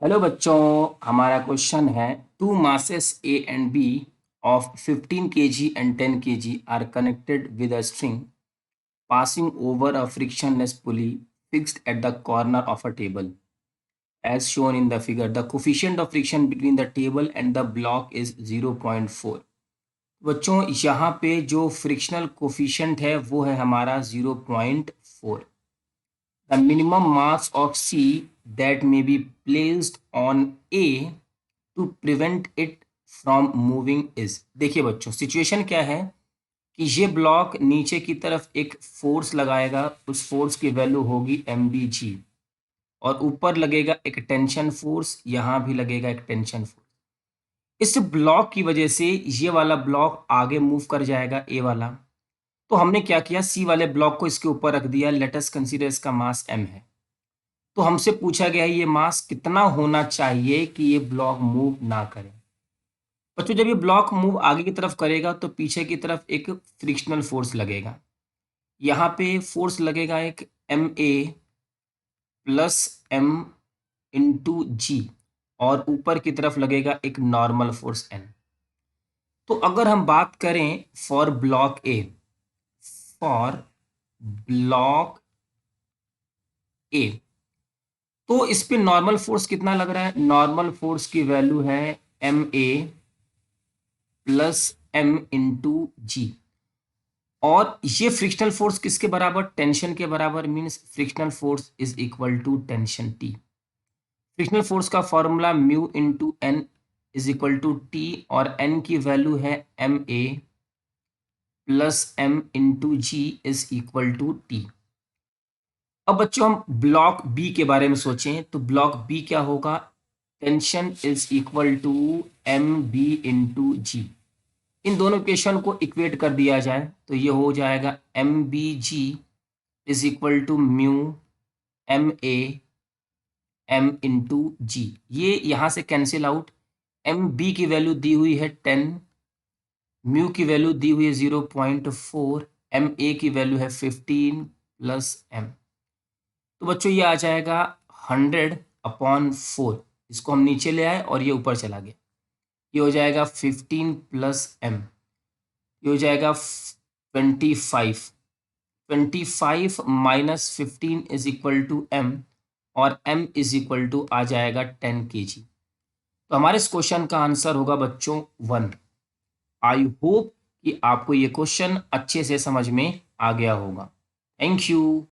Hello बच्चों, हमारा question है to masses A and B of 15 kg and 10 kg are connected with a string passing over a frictionless pulley fixed at the corner of a table. As shown in the figure, the coefficient of friction between the table and the block is 0.4. बच्चों, यहाँ पे जो frictional coefficient है वो है हमारा 0.4. The minimum mass of C that may be placed on A to prevent it from moving is। देखिए बच्चों, सिचुएशन क्या है कि ये ब्लॉक नीचे की तरफ एक फोर्स लगाएगा, उस फोर्स की वैल्यू होगी mBg, और ऊपर लगेगा एक टेंशन फोर्स, यहाँ भी लगेगा एक टेंशन फोर्स। इस ब्लॉक की वजह से ये वाला ब्लॉक आगे मूव कर जाएगा, ए वाला। तो हमने क्या किया, सी वाले ब्लॉक को इसके ऊपर रख दिया। लेट अस कंसीडर इसका मास m है। तो हमसे पूछा गया है ये मास कितना होना चाहिए कि ये ब्लॉक मूव ना करे। बच्चों, जब ये ब्लॉक मूव आगे की तरफ करेगा तो पीछे की तरफ एक फ्रिक्शनल फोर्स लगेगा। यहाँ पे फोर्स लगेगा एक ma plus m into G, और ऊपर की तरफ लगेगा एक नॉर्मल फोर्स n। तो अगर हम बात करें फॉर ब्लॉक ए, तो इस पे नॉर्मल फोर्स कितना लग रहा है? नॉर्मल फोर्स की वैल्यू है M A plus M into G, और ये फ्रिक्शनल फोर्स किसके बराबर? टेंशन के बराबर। Means frictional force is equal to tension T. Frictional force का formula mu into N is equal to T, और एन की वैल्यू है M A plus M into G is equal to T. अब बच्चों हम block B के बारे में सोचें तो ब्लॉक बी क्या होगा? Tension is equal to M B into G. इन दोनों इक्वेशन को इक्वेट कर दिया जाए तो ये हो जाएगा M B G is equal to mu M A M into G. ये यहाँ से कैंसिल आउट। एम बी की वैल्यू दी हुई है 10, म्यू की वैल्यू दी हुई है 0.4, एम ए की वैल्यू है 15 प्लस एम। तो बच्चों ये आ जाएगा 100/4। इसको हम नीचे ले आए और ये ऊपर चला गया। ये हो जाएगा 15 प्लस एम, ये हो जाएगा 25। 25 minus 15 is equal to M, और m इज इक्वल टू आ जाएगा 10 kg। तो हमारे इस क्वेश्चन का आंसर होगा बच्चों 1। आई होप कि आपको ये क्वेश्चन अच्छे से समझ में आ गया होगा। Thank you.